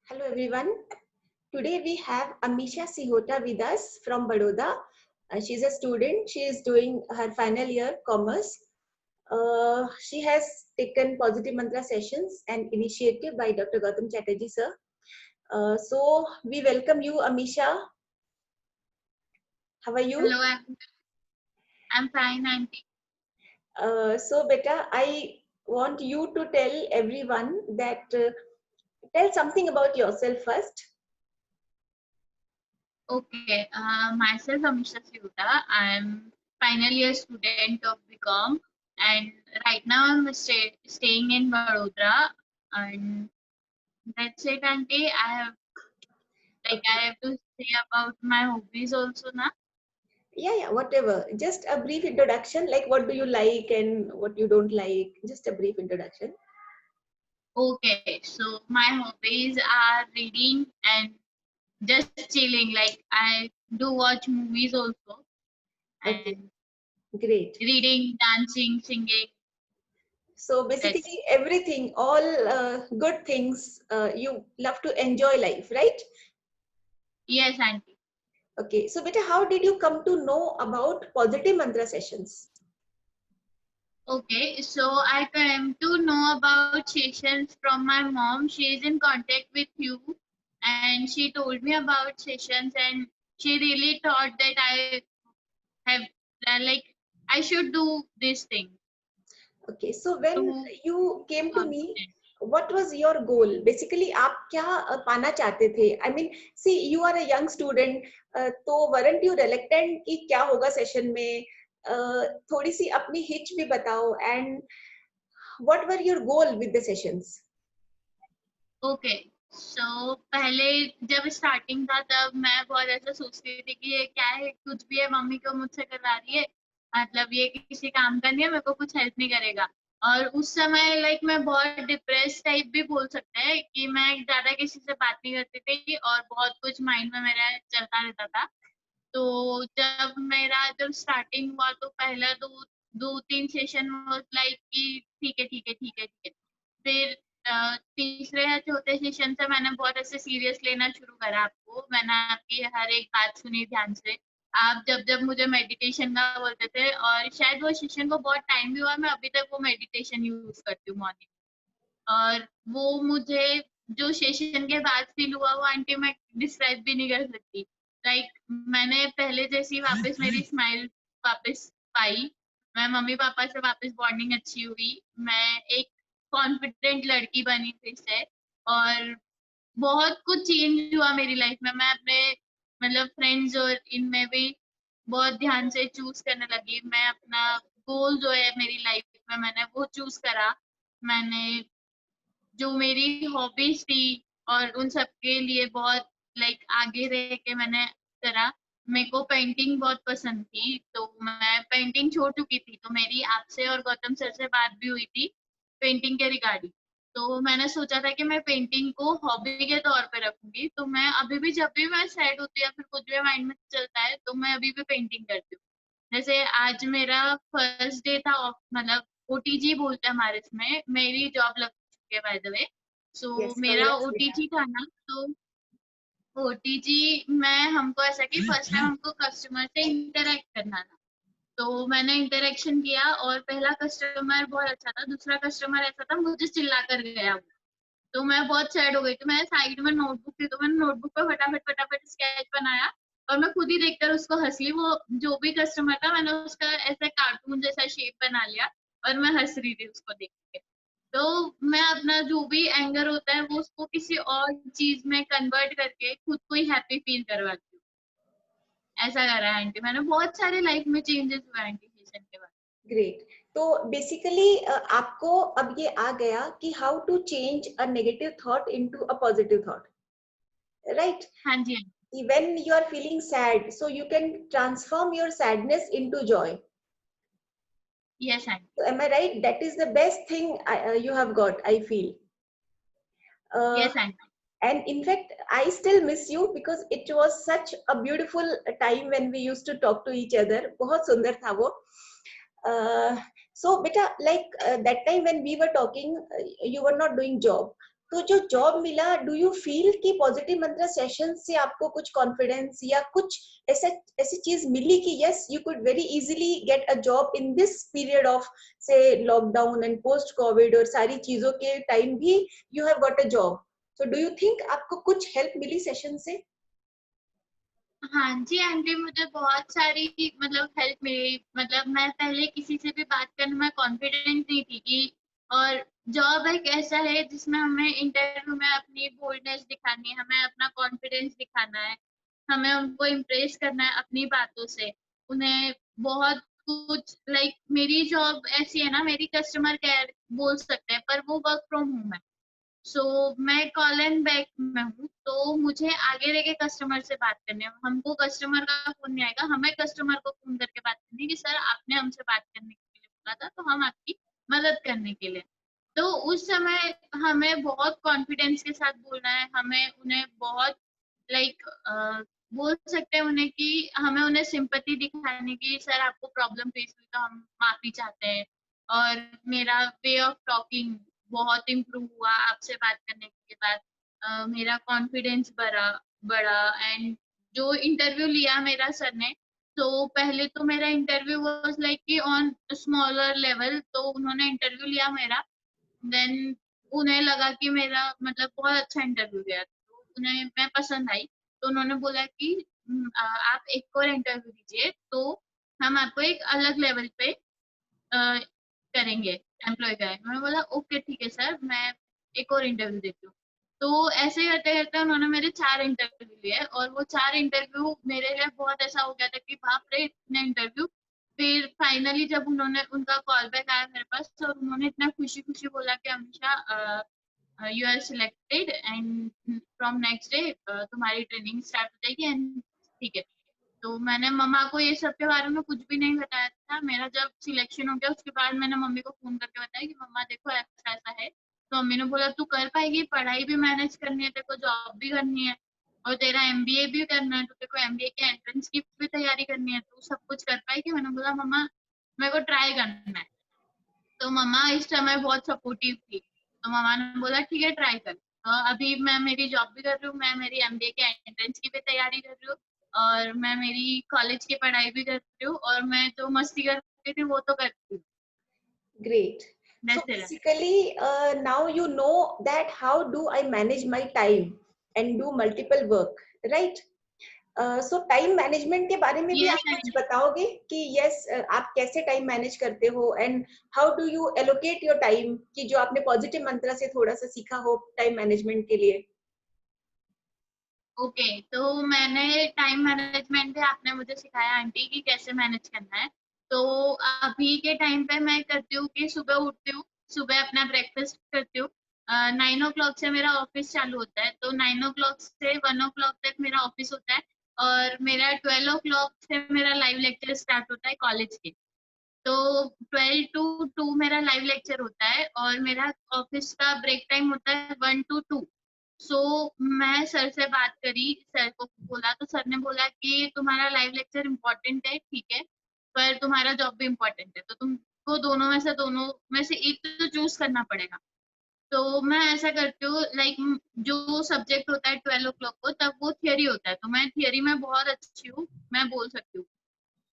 Hello everyone. Today we have Amisha Sihota with us from Baroda. She's a student. She is doing her final year commerce. She has taken Positive Mantra sessions and initiative by Dr. Gautam Chatterjee sir. So we welcome you, Amisha. How are you? Hello, I'm fine, auntie. So beta, I want you to tell everyone that tell something about yourself first. Okay, myself Amisha Siuta. I'm final year student of BCom, and right now I'm staying in Vadodara, and that's it, auntie. I Okay. have to say about my hobbies also now. Yeah, whatever. Just a brief introduction, like what do you like and what you don't like. Just a brief introduction. Okay, so my hobbies are reading and just chilling. Like I do watch movies also, Okay, and great. reading, dancing, singing. So That's basically, everything, all good things, you love to enjoy life, right? yes, auntie. Okay, so beta, how did you come to know about positive mantra sessions? Okay, so I came to know about sessions from my mom. She is in contact with you, and she told me about sessions, and she really thought that I have like I should do this thing Okay, so when to you came to me, confident. what was your goal? Basically, आप क्या पाना चाहते थे? I mean, see, you are a young student, तो weren't you reluctant कि क्या होगा session में? थोड़ी सी अपनी हिच भी बताओ and what were your goal with the sessions? Okay सो पहले जब स्टार्टिंग था तब मैं बहुत ऐसा सोचती थी कि ये क्या है, कुछ भी है, मम्मी को मुझसे करवा रही है, मतलब ये किसी काम का नहीं है, मेरे को कुछ हेल्प नहीं करेगा। और उस समय लाइक मैं बहुत डिप्रेस टाइप भी बोल सकते हैं कि मैं ज्यादा किसी से बात नहीं करती थी और बहुत कुछ माइंड में मेरा चलता रहता था। तो जब स्टार्टिंग हुआ तो पहला दो दो तीन सेशन वाज लाइक कि ठीक है ठीक है ठीक है ठीक है। फिर तीसरे या चौथे सेशन से मैंने बहुत ऐसे सीरियस लेना शुरू करा आपको। मैंने आपकी हर एक बात सुनी ध्यान से। आप जब जब मुझे मेडिटेशन का बोलते थे और शायद वो सेशन को बहुत टाइम भी हुआ, मैं अभी तक वो मेडिटेशन यूज करती हूँ मॉर्निंग। और वो मुझे जो सेशन के बाद फील हुआ वो आंटी मैं डिस्क्राइब भी नहीं कर सकती। लाइक मैंने पहले जैसी वापस मेरी स्माइल वापस पाई। मैं मम्मी पापा से वापस बॉन्डिंग अच्छी हुई। मैं एक कॉन्फिडेंट लड़की बनी फिर से। और बहुत कुछ चेंज हुआ मेरी लाइफ में। मैं अपने मतलब फ्रेंड्स और इनमें भी बहुत ध्यान से चूज करने लगी। मैं अपना गोल जो है मेरी लाइफ में मैंने वो चूज करा। मैंने जो मेरी हॉबीज थी और उन सब के लिए बहुत लाइक आगे रह के मैंने करा। मेरे को पेंटिंग बहुत पसंद थी तो मैं पेंटिंग छोड़ चुकी थी, तो मेरी आपसे और गौतम सर से बात भी हुई थी पेंटिंग के रिगार्डिंग। तो मैंने सोचा था कि मैं पेंटिंग को हॉबी के तौर पे रखूंगी। तो मैं अभी भी जब भी मैं सैड होती है या फिर कुछ भी माइंड में चलता है तो मैं अभी भी पेंटिंग करती हूँ। जैसे आज मेरा फर्स्ट डे था मतलब ओटीजी बोलते हैं हमारे इसमें, मेरी जॉब लग चुकी है by the way. So Yes, मेरा congrats, beta. ओटीजी था ना, तो ओटीजी में हमको ऐसा कि फर्स्ट टाइम हमको कस्टमर से इंटरेक्ट करना था। तो मैंने इंटरेक्शन किया और पहला कस्टमर बहुत अच्छा था, दूसरा कस्टमर ऐसा था मुझे चिल्ला कर गया वो। तो मैं बहुत सैड हो गई। तो मैं साइड में नोटबुक थी तो मैंने नोटबुक पे फटाफट फटाफट स्केच बनाया और मैं खुद ही देखकर उसको हंस ली। वो जो भी कस्टमर था मैंने उसका ऐसा कार्टून जैसा शेप बना लिया और मैं हंस रही थी उसको देख के। तो मैं अपना जो भी एंगर होता है वो उसको किसी और चीज में कन्वर्ट करके खुद को ही हैप्पी फील करवाती हूँ। ऐसा करा है आंटी मैंने। बहुत सारे लाइफ में चेंजेस हुए आंटी सेशन के बाद। ग्रेट। तो बेसिकली आपको अब ये आ गया कि how to change a negative thought into a positive thought, right? हाँ जी। When you are feeling sad, so you can transform your sadness into joy. Yes aunty. So am I right? That is the best thing you have got, I feel. Uh, yes aunty. and in fact, I still miss you because it was such a beautiful time when we used to talk to each other. बहुत सुंदर था वो. Uh, so beta, like that time when we were talking, you were not doing job. तो जो job मिला, do you feel कि positive मंत्रा session से आपको कुछ कॉन्फिडेंस या कुछ ऐसा ऐसी चीज मिली कि yes you could very easily get a job in this period of से लॉकडाउन एंड पोस्ट कोविड और सारी चीजों के टाइम भी you have got a job? So do you think आपको कुछ हेल्प मिली सेशन से? हाँ जी आंटी, मुझे बहुत सारी मतलब हेल्प मिली। मतलब मैं पहले किसी से भी बात करने में कॉन्फिडेंट नहीं थी कि, और जॉब एक ऐसा है जिसमें हमें इंटरव्यू में अपनी बोल्डनेस दिखानी है, हमें अपना कॉन्फिडेंस दिखाना है, हमें उनको इम्प्रेस करना है अपनी बातों से। उन्हें बहुत कुछ लाइक मेरी जॉब ऐसी है ना, मेरी कस्टमर केयर बोल सकते हैं, पर वो वर्क फ्रॉम होम है। सो मैं कॉल एंड बैक में हूँ, तो मुझे आगे रह के कस्टमर से बात करनी है। हमको कस्टमर का फोन नहीं आएगा, हमें कस्टमर को फोन करके बात करनी है कि सर आपने हमसे बात करने के लिए बोला था, तो हम आपकी मदद करने के लिए। तो उस समय हमें बहुत कॉन्फिडेंस के साथ बोलना है, हमें उन्हें बहुत लाइक बोल सकते हैं उन्हें कि हमें उन्हें सिंपैथी दिखाने की, सर आपको प्रॉब्लम फेस हुई तो हम माफी चाहते हैं, और मेरा वे ऑफ टॉकिंग बहुत इम्प्रूव हुआ आपसे बात करने के बाद। मेरा कॉन्फिडेंस बढ़ा बढ़ा एंड जो इंटरव्यू लिया मेरा सर ने, तो पहले तो मेरा इंटरव्यू वाज लाइक कि ऑन स्मॉलर लेवल, तो उन्होंने इंटरव्यू लिया मेरा। देन उन्हें लगा कि मेरा मतलब बहुत अच्छा इंटरव्यू गया, तो उन्हें मैं पसंद आई। तो उन्होंने बोला कि आप एक और इंटरव्यू दीजिए, तो हम आपको एक अलग लेवल पे करेंगे, एम्प्लॉय करेंगे। मैंने बोला ओके ठीक है सर, मैं एक और इंटरव्यू देती हूँ। तो ऐसे ही करते करते उन्होंने मेरे 4 इंटरव्यू लिए, और वो 4 इंटरव्यू मेरे लिए बहुत ऐसा हो गया था कि बाप रे इतने इंटरव्यू। फिर फाइनली जब उन्होंने उनका कॉल बैक आया मेरे पास, और उन्होंने इतना खुशी खुशी बोला कि Amisha you are selected and from next day तुम्हारी ट्रेनिंग स्टार्ट हो जाएगी एंड ठीक है। तो मैंने मम्मा को ये सब के बारे में कुछ भी नहीं बताया था। मेरा जब सिलेक्शन हो गया उसके बाद मैंने मम्मी को फोन करके बताया कि मम्मा देखो ऐसा ऐसा है। तो मम्मी ने बोला तू कर पाएगी, पढ़ाई भी मैनेज करनी है, तेरे को जॉब भी करनी है, और तेरा एमबीए भी करना है, तो तेरे को एमबीए के एंट्रेंस की भी तैयारी करनी है, तो सब कुछ कर पाएगी। मैंने बोला मम्मा मेरे को ट्राई करना है। तो मम्मा इस समय बहुत सपोर्टिव थी, तो मम्मा ने बोला ठीक है ट्राई कर। तो अभी मैं मेरी जॉब भी कर रही हूँ, मैं मेरी एमबीए के एंट्रेंस की भी तैयारी कर रही हूँ, और मैं मेरी कॉलेज की पढ़ाई भी कर रही हूँ, और मैं जो मस्ती करती थी वो तो करती हूँ। Great. So वैसे रहा। basically, now you know that how do I manage my time and do multiple work, right? So time management के बारे में भी आप यस कुछ आंटी। बताओगे कि यस आप कैसे टाइम मैनेज करते हो and how do U allocate your time, कि जो आपने पॉजिटिव मंत्रा से थोड़ा सा सीखा हो टाइम मैनेजमेंट के लिए? ओके, तो मैंने टाइम मैनेजमेंट भी आपने मुझे सिखाया आंटी कि कैसे मैनेज करना है। तो अभी के टाइम पे मैं करती हूँ कि सुबह उठती हूँ, सुबह अपना ब्रेकफास्ट करती हूँ। 9 o'clock से मेरा ऑफिस चालू होता है, तो 9 o'clock से 1 o'clock तक मेरा ऑफिस होता है, और मेरा 12 o'clock से मेरा लाइव लेक्चर स्टार्ट होता है कॉलेज के। तो 12 to 2 मेरा लाइव लेक्चर होता है, और मेरा ऑफिस का ब्रेक टाइम होता है 1 to 2। सो मैं सर से बात करी, सर को बोला, तो सर ने बोला कि तुम्हारा लाइव लेक्चर इम्पोर्टेंट है ठीक है, पर तुम्हारा जॉब भी इम्पोर्टेंट है, तो तुमको दोनों में से एक तो चूज करना पड़ेगा। तो मैं ऐसा करती हूँ लाइक जो सब्जेक्ट होता है 12 o'clock को, तब वो थियरी होता है, तो मैं थियरी में बहुत अच्छी हूँ, मैं बोल सकती हूँ।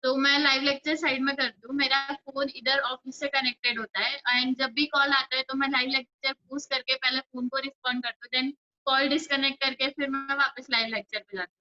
तो मैं लाइव लेक्चर साइड में करती हूँ, मेरा फोन इधर ऑफिस से कनेक्टेड होता है, एंड जब भी कॉल आता है तो मैं लाइव लेक्चर पूछ करके पहले फोन को रिस्पॉन्ड करती हूँ, देन कॉल डिस्कनेक्ट करके फिर मैं वापस लाइव लेक्चर पे जाती हूँ।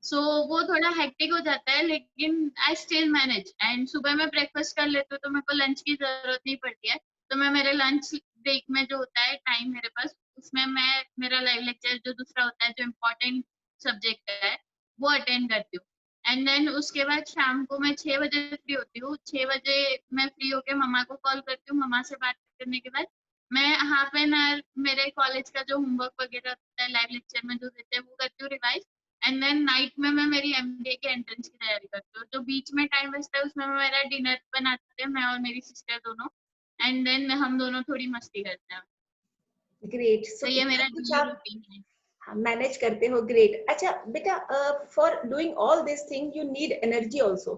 सो वो थोड़ा हेक्टिक हो जाता है, लेकिन आई स्टिल मैनेज। एंड सुबह मैं ब्रेकफास्ट कर लेती हूँ, तो मेरे को लंच की जरूरत नहीं पड़ती है, तो मैं मेरे लंच ब्रेक में जो होता है टाइम मेरे पास, उसमें मैं मेरा लाइव लेक्चर जो दूसरा होता है जो इम्पोर्टेंट सब्जेक्ट है वो अटेंड करती हूँ। एंड देन उसके बाद शाम को मैं 6 बजे फ्री होती हूँ। 6 बजे मैं फ्री होके मम्मा को कॉल करती हूँ, मम्मा से बात करने के बाद मैं हाफ एन आवर मेरे कॉलेज का जो होमवर्क वगैरह होता है लाइव लेक्चर में जो देते हैं वो करती हूँ रिवाइज। एंड देन नाइट में मैं मेरी एमबीए के एंट्रेंस की तैयारी करती हूँ। जो बीच में टाइम बचता है उसमें मैं मेरा डिनर बनाते हैं, मैं और मेरी सिस्टर दोनों, एंड देन हम दोनों थोड़ी मस्ती करते हैं। ग्रेट। तो सो ये इतना मेरा कुछ डेली आप रूटीन है। मैनेज करते हो, ग्रेट। अच्छा बेटा, for doing all this thing you need energy also.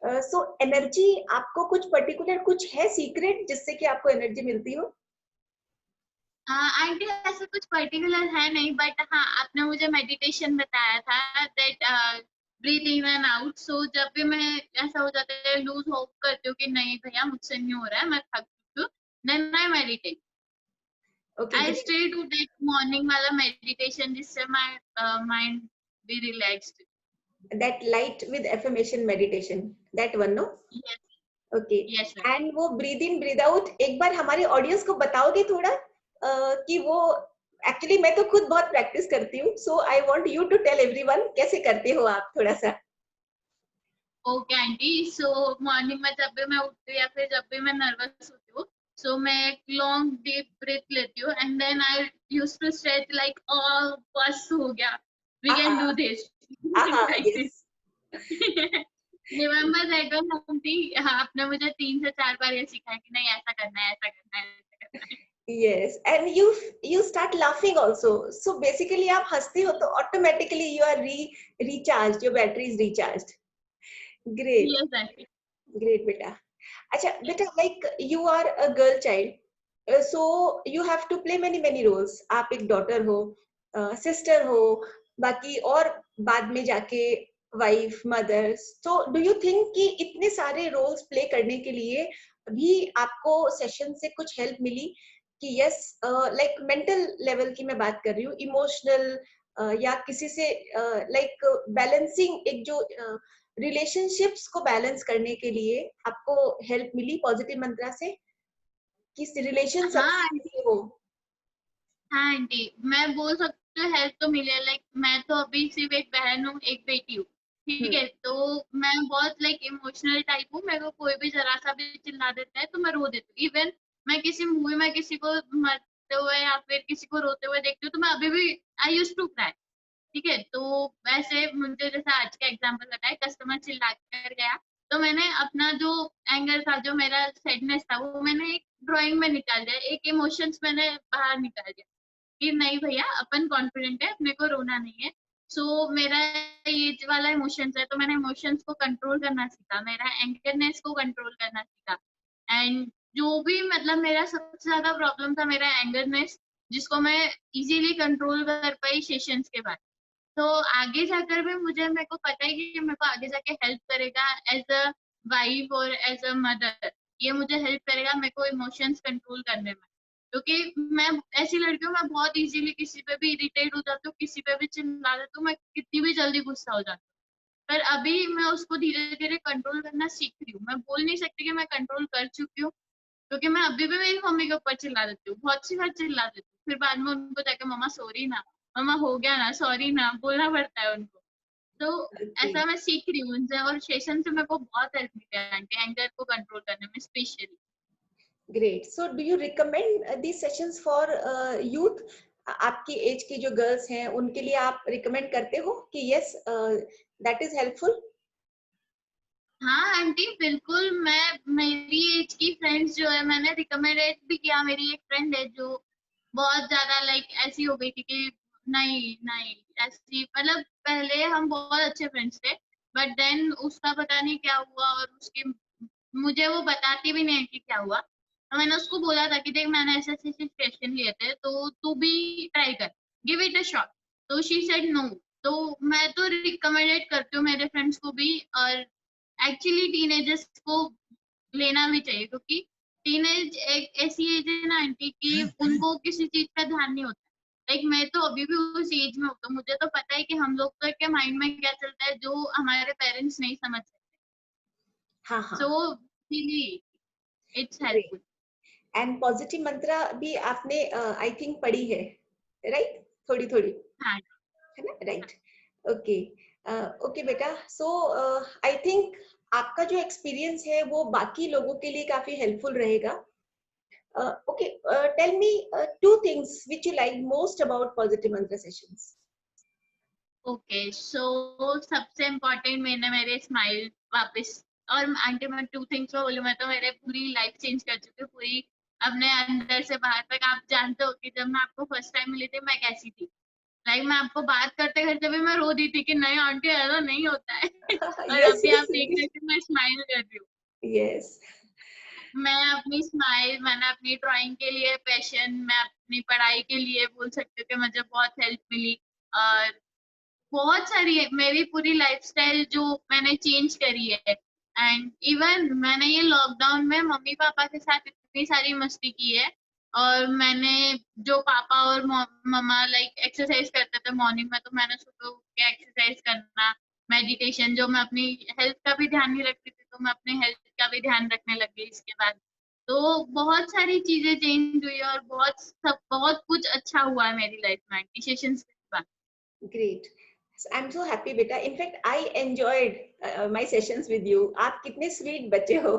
So energy आपको कुछ पर्टिकुलर कुछ है सीक्रेट जिससे कि आपको एनर्जी मिलती हो? आंटी ऐसा कुछ पर्टिकुलर है नहीं, बट हाँ आपने मुझे मेडिटेशन बताया था that breathe in and out. So जब भी मैं ऐसा हो जाता है लूज होप करती हूँ कि नहीं भैया मुझसे नहीं हो रहा है, मैं थक चुकी हूँ, then I meditate. Okay, I great. Still do that morning वाला मेडिटेशन जिससे my mind be relaxed. That light with affirmation meditation, that one, no? Yes, okay. Yes sir. And वो ब्रीद इन ब्रीद आउट एक बार हमारे audience को बताओगे थोड़ा, कि वो एक्चुअली मैं तो खुद बहुत प्रैक्टिस करती हूँ, so I want you to tell everyone कैसे करते हो आप थोड़ा सा। ओके आंटी, सो मॉर्निंग में जब भी मैं उठती हूँ या फिर जब भी मैं नर्वस होती हूँ, सो मैं एक लॉन्ग डीप ब्रीथ लेती हूँ and then I use to stretch like बस हो गया, we can aha, do this aha, like yes. This. Remember that one aunty, आपने मुझे 3 से 4 बार ये सिखाया कि नहीं ऐसा करना है, ऐसा करना है, ऐसा करना है। Yes, and you start laughing also. So basically आप हंसते हो तो automatically you are recharged, your battery is recharged. Great, yes aunty. great बेटा। अच्छा बेटा, like you are a girl child, so you have to play many roles. आप एक daughter हो, sister हो, बाकी और बाद में जाके wife, mother. So do you think कि इतने सारे roles play करने के लिए भी आपको सेशन से कुछ हेल्प मिली कि यस, लाइक मेंटल लेवल की मैं बात कर रही हूँ, इमोशनल या किसी से लाइक बैलेंसिंग, एक जो रिलेशनशिप्स को बैलेंस करने के लिए आपको हेल्प मिली पॉजिटिव मंत्रा से कि रिलेशन हाँ सक्सेसफुल हो? हाँ आंटी, मैं बोल सकती हूँ हेल्प तो मिले। लाइक मैं तो अभी सिर्फ एक बहन हूँ, एक बेटी हूँ, ठीक हम्म। है। तो मैं बहुत लाइक इमोशनल टाइप हूँ, मेरे को कोई भी जरा सा भी चिल्ला देता है तो मैं रो देती हूँ। इवन मैं किसी मूवी में किसी को मरते हुए या फिर किसी को रोते हुए देखती हूँ तो मैं अभी भी आई यूज टू क्राई, ठीक है। तो वैसे मुझे जैसे आज का एग्जांपल बताया, कस्टमर चिल्ला कर गया तो मैंने अपना जो एंगर था, जो मेरा सैडनेस था, वो मैंने एक ड्राइंग में निकाल दिया, एक इमोशंस मैंने बाहर निकाल दिया कि नहीं भैया अपन कॉन्फिडेंट है, अपने को रोना नहीं है। सो मेरा ये वाला इमोशंस है तो मैंने इमोशंस को कंट्रोल करना सीखा, मेरा एंगरनेस को कंट्रोल करना सीखा। एंड जो भी मतलब मेरा सबसे ज्यादा प्रॉब्लम था मेरा एंगरनेस, जिसको मैं इजीली कंट्रोल कर पाई सेशंस के बाद। तो आगे जाकर भी मुझे मेरे को पता है कि मेरे को आगे जाके हेल्प करेगा एज अ वाइफ और एज अ मदर। ये मुझे हेल्प करेगा मेरे को इमोशंस कंट्रोल करने में, क्योंकि मैं ऐसी लड़की हूँ, मैं बहुत इजीली किसी पे भी इरिटेट हो जाती हूँ, किसी पे भी चिल्ला देती हूँ, मैं कितनी भी जल्दी गुस्सा हो जाती हूँ। पर अभी मैं उसको धीरे धीरे कंट्रोल करना सीख रही हूँ। मैं बोल नहीं सकती कि मैं कंट्रोल कर चुकी हूँ, क्योंकि मैं अभी भी मेरी मम्मी के ऊपर चिल्ला देती हूँ, बहुत सी बार चिल्ला देती हूँ, फिर बाद में उनको जाके मम्मा सॉरी ना, मम्मा हो गया ना, सॉरी ना बोलना पड़ता है उनको। तो ओके, ऐसा मैं सीख रही हूँ उनसे, और सेशन से मेरे को बहुत हेल्प मिली है आंटी, एंगर को कंट्रोल करने में specially. Great. So do you recommend these sessions for youth? आपकी एज की जो गर्ल्स हैं उनके लिए आप रिकमेंड करते हो कि यस, दैट इज हेल्पफुल? हाँ आंटी बिल्कुल, मैं मेरी एज की फ्रेंड्स जो है मैंने रिकमेंडेड भी किया। मेरी एक फ्रेंड है जो बहुत ज्यादा लाइक ऐसी हो गई थी कि नहीं नहीं, ऐसी मतलब पहले हम बहुत अच्छे फ्रेंड्स थे, बट देन उसका पता नहीं क्या हुआ, और उसकी मुझे वो बताती भी नहीं है कि क्या हुआ। तो मैंने उसको बोला था कि देख मैंने ऐसे ऐसे सिचुएशन लिए थे तो तू भी ट्राई कर, गिव इट अ शॉट। तो शी सेड नो। तो मैं तो रिकमेंडेड करती हूँ मेरे फ्रेंड्स को भी, और एक्चुअली टीनेजर्स को लेना भी चाहिए, क्योंकि टीनेज एक ऐसी एज है ना आंटी कि उनको किसी चीज का ध्यान नहीं होता। लाइक मैं तो अभी भी उस एज में हूँ, तो मुझे तो पता है कि हम लोग तो के माइंड में क्या चलता है जो हमारे पेरेंट्स नहीं समझ सकते। हाँ, हाँ। So really it's great. Helpful. And positive mantra भी आपने आई थिंक पढ़ी है, राइट? थोड़ी थोड़ी, हाँ है ना? राइट। ओके। ओके बेटा, सो आई थिंक आपका जो एक्सपीरियंस है वो बाकी लोगों के लिए काफी हेल्पफुल रहेगा। Okay, tell me two things which you like most about positive mantra sessions. Okay, so सबसे इम्पोर्टेंट मैंने मेरे स्माइल वापस, और आंटी मैं 2 थिंग्स में बोलूँ, मैं तो मेरे पूरी लाइफ चेंज कर चुकी हूँ, पूरी अपने अंदर से बाहर तक। आप जानते हो कि जब मैं आपको फर्स्ट टाइम मिली थी मैं कैसी थी। लाइक मैं आपको बात करते करते भी मैं रो दी थी कि नहीं आंटी ऐसा नहीं होता है। और Yes, अभी yes, आप देख रहे थे मैं स्माइल कर रही हूँ। yes. मैं अपनी स्माइल, मैंने अपनी ड्राइंग के लिए पैशन, मैं अपनी पढ़ाई के लिए बोल सकती हूँ कि मुझे बहुत हेल्प मिली। और बहुत सारी है, मेरी पूरी लाइफस्टाइल जो मैंने चेंज करी है। एंड इवन मैंने ये लॉकडाउन में मम्मी पापा के साथ इतनी सारी मस्ती की है। और मैंने, जो पापा और मम्मा लाइक एक्सरसाइज करते थे मॉर्निंग में, तो मैंने सुबह उठ के एक्सरसाइज करना, मेडिटेशन, जो मैं अपनी हेल्थ का भी ध्यान नहीं रखती थी, तो मैं अपनी हेल्थ का भी ध्यान रखने लग गई इसके बाद। तो बहुत सारी चीजें चेंज हुई और बहुत कुछ अच्छा हुआ है मेरी लाइफ में डिसीजन के बाद। Great, I am so happy बेटा, in fact I enjoyed my sessions with you. आप कितने स्वीट बच्चे हो।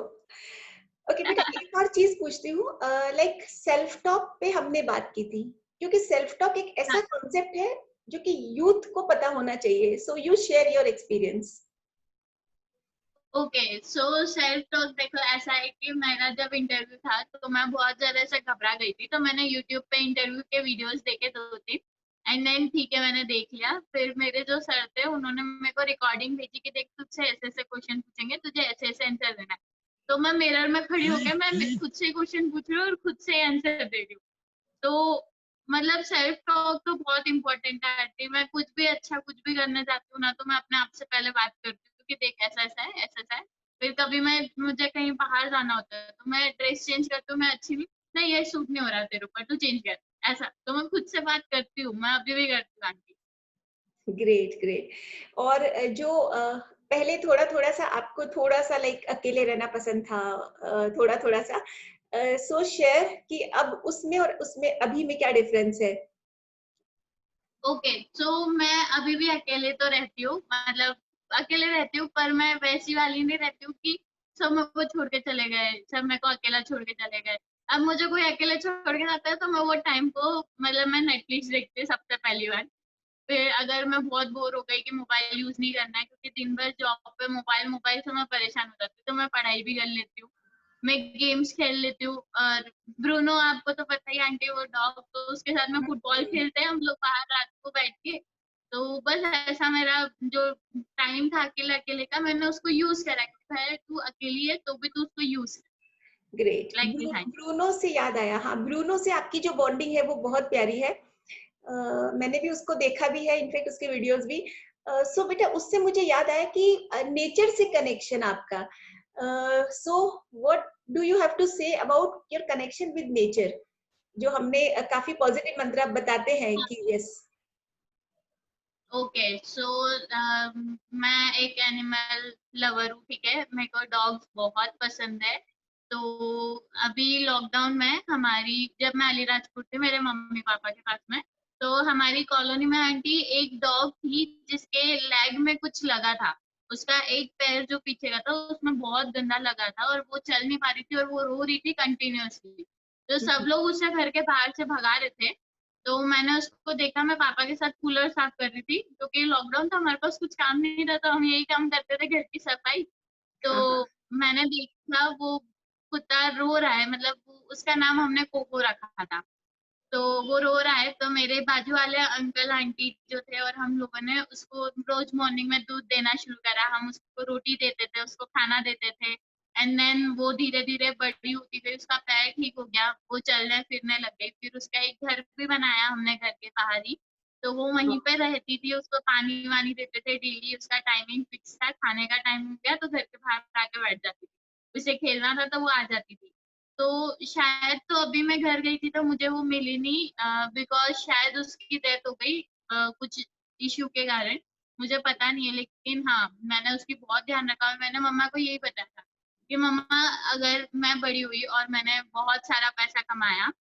ओके बेटा, एक और चीज पूछती हूँ, लाइक सेल्फ टॉक पे हमने बात की थी, क्योंकि सेल्फ टॉक एक ऐसा कॉन्सेप्ट है जो कि यूथ को पता होना चाहिए, so you share your experience. Okay, so self talk देखो ऐसा है कि मेरा जब इंटरव्यू था तो मैं बहुत ज्यादा ऐसे घबरा गई थी, तो मैंने यूट्यूब पे इंटरव्यू के वीडियोस देखे 2-3। एंड देन ठीक है, मैंने देख लिया। फिर मेरे जो सर थे उन्होंने मेरे को रिकॉर्डिंग भेजी कि देख, तुझसे ऐसे ऐसे क्वेश्चन पूछेंगे, तुझे ऐसे ऐसे आंसर देना है। तो मैं मिरर में खड़ी होकर मैं खुद से क्वेश्चन पूछ रही हूँ और खुद से आंसर दे रही हूँ। तो मतलब सेल्फ टॉक तो बहुत इंपॉर्टेंट है आंटी। मैं कुछ भी अच्छा कुछ भी करने जाती हूँ ना, तो मैं अपने आप से पहले बात करती हूँ कि देख ऐसा ऐसा है, ऐसा ऐसा है। फिर कभी मुझे कहीं बाहर जाना होता है तो मैं ड्रेस चेंज करती हूँ, मैं अच्छी नहीं ये सूट नहीं हो रहा तेरे ऊपर, तू चेंज कर। ऐसा तो मैं खुद से बात करती हूँ, मैं अभी भी करती हूँ आंटी। Great great. और जो पहले थोड़ा थोड़ा सा आपको थोड़ा सा लाइक अकेले रहना पसंद था, थोड़ा थोड़ा सा, सो शेयर कि अब उसमें और उसमें अभी में क्या डिफरेंस है। ओके, सो मैं अभी भी अकेले तो रहती हूँ, मतलब अकेले रहती हूँ, पर मैं वैसी वाली नहीं रहती हूँ कि सब मेरे को छोड़ के चले गए, सब मेरे को अकेला छोड़ के चले गए। अब मुझे कोई अकेले छोड़ के जाता है तो मैं वो टाइम को, मतलब मैं नेटफ्लिक्स देखती हूँ सबसे पहली बार। फिर अगर मैं बहुत बोर हो गई कि मोबाइल यूज नहीं करना है, क्योंकि दिन भर जॉब पे मोबाइल मोबाइल से मैं परेशान हो जाती हूँ, तो मैं पढ़ाई भी कर लेती हूँ, मैं गेम्स खेल लेती हूँ। और ब्रूनो आपको तो पता ही है आंटी, वो डॉग, तो उसके साथ में फुटबॉल खेलते हैं हम लोग बाहर रात को बैठ के। तो बस ऐसा मेरा जो टाइम था अकेले अकेले का, मैंने उसको यूज करा कि भाई तू अकेली है तो भी तू उसको use great. Like this. Bruno से याद आया, हाँ ब्रूनो से आपकी जो बॉन्डिंग है वो बहुत प्यारी है। मैंने भी उसको देखा भी है, इनफैक्ट उसके वीडियोस भी। सो बेटा, उससे मुझे याद आया कि नेचर से कनेक्शन आपका, so what do you have to say about your connection with nature, जो हमने काफी पॉजिटिव मंत्र आप बताते हैं कि यस। ओके, सो मैं एक एनिमल लवर हूँ, ठीक है, मेरे को डॉग्स बहुत पसंद है। तो अभी लॉकडाउन में हमारी, जब मैं अलीराजपुर थी मेरे मम्मी पापा के पास में, तो हमारी कॉलोनी में आंटी एक डॉग थी जिसके लेग में कुछ लगा था। उसका एक पैर जो पीछे का था उसमें बहुत गंदा लगा था और वो चल नहीं पा रही थी और वो रो रही थी कंटिन्यूअसली। तो सब लोग उसे घर के बाहर से भगा रहे थे। तो मैंने उसको देखा, मैं पापा के साथ कूलर साफ कर रही थी क्योंकि लॉकडाउन था, हमारे पास कुछ काम नहीं रहता, हम यही काम करते थे, घर की सफाई। तो हाँ हाँ। मैंने देखा वो कुत्ता रो रहा है, मतलब उसका नाम हमने कोको रखा था। तो वो रो रहा है, तो मेरे बाजू वाले अंकल आंटी जो थे और हम लोगों ने उसको रोज मॉर्निंग में दूध देना शुरू करा, हम उसको रोटी देते थे, उसको खाना देते थे। एंड देन वो धीरे धीरे बड़ी होती गई, उसका पैर ठीक हो गया, वो चलने फिरने लग गई। फिर उसका एक घर भी बनाया हमने घर के बाहर ही। तो वो वहीं पे रहती थी, उसको पानी वानी देते थे डेली, उसका टाइमिंग फिक्स था, खाने का टाइम हो गया तो घर के बाहर आके बैठ जाती थी, उसे खेलना था तो वो आ जाती थी। तो शायद, तो अभी मैं घर गई थी तो मुझे वो मिली नहीं, बिकॉज शायद उसकी डेथ हो गई कुछ इश्यू के कारण, मुझे पता नहीं है। लेकिन हाँ, मैंने उसकी बहुत ध्यान रखा और मैंने मम्मा को यही बताया था कि मम्मा, अगर मैं बड़ी हुई और मैंने बहुत सारा पैसा कमाया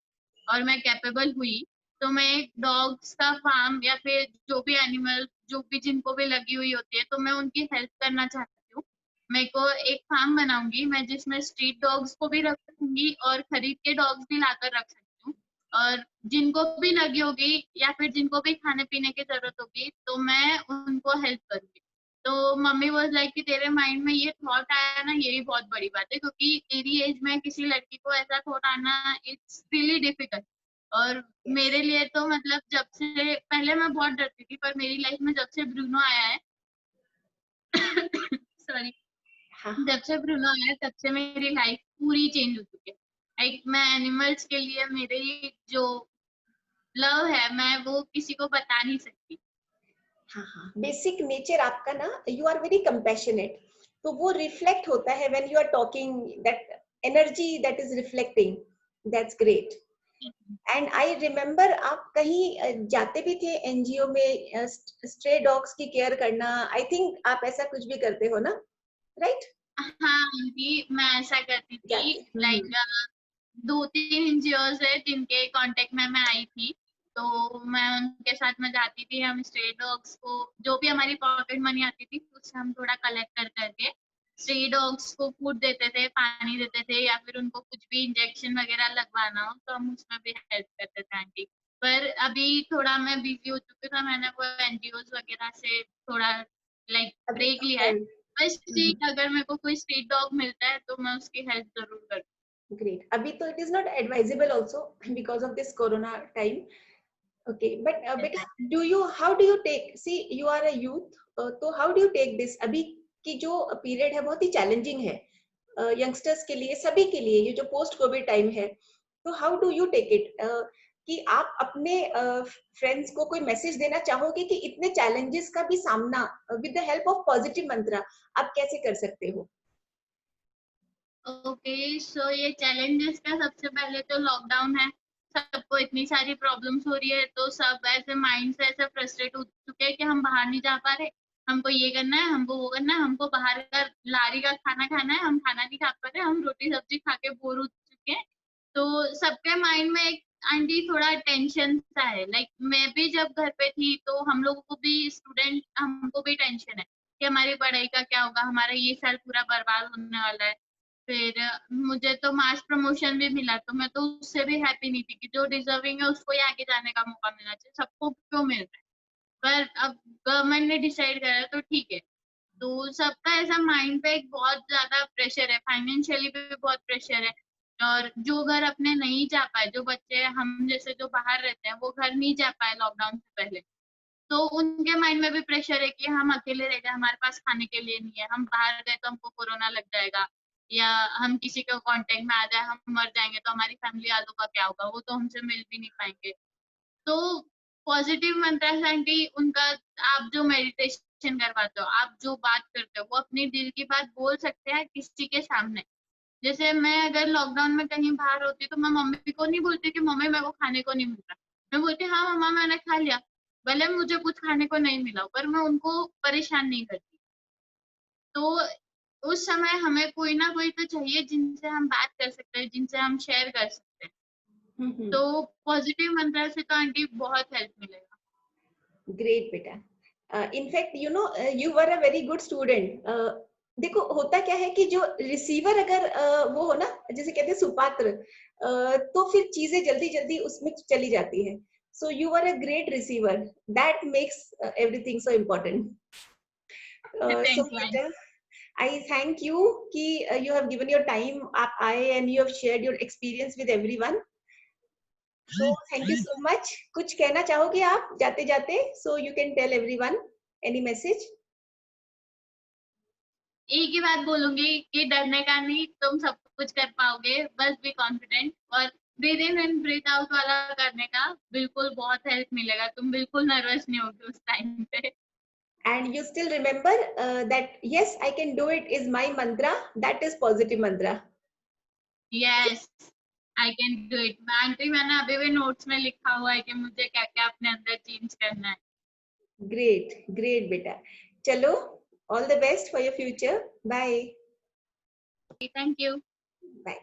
और मैं कैपेबल हुई, तो मैं एक डॉग्स का फार्म या फिर जो भी एनिमल जो भी जिनको भी लगी हुई होती है, तो मैं उनकी हेल्प करना चाहती हूँ। मेरे को एक फार्म बनाऊंगी मैं जिसमें स्ट्रीट डॉग्स को भी रखूंगी और खरीद के डॉग्स भी लाकर रख सकती हूँ। और जिनको भी लगी होगी या फिर जिनको भी खाने पीने की जरूरत होगी तो मैं उनको हेल्प करूंगी। तो मम्मी वॉज लाइक कि तेरे माइंड में ये थॉट आया ना, ये भी बहुत बड़ी बात है, क्योंकि तेरी एज में किसी लड़की को ऐसा थॉट आना, इट्स रियली डिफिकल्ट। और यस। मेरे लिए तो मतलब जब से, पहले मैं बहुत डरती थी, पर मेरी लाइफ में जब से ब्रूनो आया है सॉरी, हाँ जब से ब्रूनो आया तब से मेरी लाइफ पूरी चेंज हो चुकी है। लाइक मैं एनिमल्स के लिए मेरी जो लव है मैं वो किसी को बता नहीं सकती। हाँ हाँ, बेसिक नेचर आपका ना, यू आर वेरी कंपैशनेट, तो वो रिफ्लेक्ट होता है when you are talking, that energy that is reflecting, that's great. And I remember आप कहीं जाते भी थे एनजीओ में, स्ट्रे डॉग्स की केयर करना, आई थिंक आप ऐसा कुछ भी करते हो ना, राइट? हाँ जी, मैं ऐसा करती थी। जाते। लाइक 2-3 एनजीओज है जिनके कांटेक्ट में मैं आई थी, तो मैं उनके साथ में जाती थी। हम स्ट्रे डॉग्स को जो भी हमारी पॉकेट मनी आती थी उससे हम थोड़ा कलेक्ट कर करके स्ट्रे डॉग्स को फूड देते थे, पानी देते थे, या फिर उनको कुछ भी इंजेक्शन वगैरह लगवाना हो तो हम उसमें भी हेल्प करते थे आंटी। पर अभी थोड़ा मैं बिजी हो चुकी हूँ, तो मैंने वो एनजीओज वगैरह से थोड़ा लाइक अभी ब्रेक तो लिया है। बस ठीक, अगर मेरे को कोई स्ट्रीट डॉग मिलता है तो मैं उसकी हेल्प जरूर करती ग्रेट, अभी तो it is not advisable also because of this corona time. Okay, but beta, हूँ। how do you take, see you are a youth, तो how do you take this, अभी की जो पीरियड है बहुत ही चैलेंजिंग है यंगस्टर्स के लिए, सभी के लिए, ये जो पोस्ट कोविड टाइम है, तो how do you take it, कि आप अपने फ्रेंड्स को कोई मैसेज देना चाहोगे कि इतने चैलेंजेस का भी सामना with the help of positive mantra आप कैसे कर सकते हो? ओके, सो ये चैलेंजेस का सबसे पहले तो लॉकडाउन है। सबको इतनी सारी प्रॉब्लम्स हो रही है, तो सब ऐसे माइंड से ऐसे फ्रस्ट्रेट हो चुके हैं कि हम बाहर नहीं जा पा रहे, हमको ये करना है, हमको वो करना है, हमको बाहर का लारी का खाना खाना है, हम खाना नहीं खा पा रहे, हम रोटी सब्जी खा के बोर हो चुके हैं। तो सबके माइंड में एक आंटी थोड़ा टेंशन सा है। लाइक मैं भी जब घर पे थी तो हम लोगों को भी, स्टूडेंट हमको भी टेंशन है कि हमारी पढ़ाई का क्या होगा, हमारा ये साल पूरा बर्बाद होने वाला है। फिर मुझे तो मास प्रमोशन भी मिला, तो मैं तो उससे भी हैप्पी नहीं थी कि जो डिजर्विंग है उसको ही आगे जाने का मौका मिलना चाहिए, सबको क्यों मिल रहा है। पर अब गवर्नमेंट ने डिसाइड करा है तो ठीक है। तो सबका ऐसा माइंड पे एक बहुत ज्यादा प्रेशर है, फाइनेंशियली भी बहुत प्रेशर है। और जो घर अपने नहीं जा पाए, जो बच्चे हम जैसे जो बाहर रहते हैं वो घर नहीं जा पाए लॉकडाउन से पहले, तो उनके माइंड में भी प्रेशर है कि हम अकेले रह गए, हमारे पास खाने के लिए नहीं है, हम बाहर गए तो हमको कोरोना लग जाएगा, या हम किसी के कांटेक्ट में आ जाए हम मर जाएंगे तो हमारी फैमिली वालों का क्या होगा, वो तो हमसे मिल भी नहीं पाएंगे। तो पॉजिटिव मंत्रा से आंटी उनका, आप जो मेडिटेशन करवाते हो, आप जो बात करते हो, वो अपनी दिल की बात बोल सकते हैं किसी के सामने। जैसे मैं अगर लॉकडाउन में कहीं बाहर होती तो मैं मम्मी को नहीं बोलती कि मम्मी मेरे को खाने को नहीं मिल रहा, मैं बोलती हाँ मम्मा मैंने खा लिया, भले मुझे कुछ खाने को नहीं मिला, पर मैं उनको परेशान नहीं करती। तो उस समय हमें कोई ना कोई तो चाहिए जिनसे हम बात कर सकते हैं, जिनसे हम शेयर कर सकते हैं। हम्म। तो पॉजिटिव मंत्रा से तो आंटी बहुत हेल्प मिलेगा। ग्रेट बेटा, in fact you know you were a very good student. देखो होता क्या है कि जो रिसीवर अगर वो हो ना, जैसे कहते हैं सुपात्र, तो फिर चीजें जल्दी जल्दी उसमें चली जाती है। So you are a great receiver, that makes everything so important. So thank you बेटा, आंटी। I thank you कि you have given your time, आप आए and you have shared your experience with everyone. So thank you so much. कुछ कहना चाहोगे आप जाते जाते? So you can tell everyone any message. एक ही बात बोलूंगी कि डरने का नहीं, तुम सब कुछ कर पाओगे, बस बी कॉन्फिडेंट। और breathe in and breathe out वाला करने का बिल्कुल बहुत हेल्प मिलेगा, तुम बिल्कुल नर्वस नहीं होगे उस टाइम पे। And you still remember that yes, I can do it is my mantra. That is positive mantra. Yes, I can do it aunty. मैंने अभी भी नोट्स में लिखा हुआ है कि मुझे क्या क्या अपने अंदर चेंज करना है। Great, great बेटा. चलो, all the best for your future. Bye. Thank you. Bye.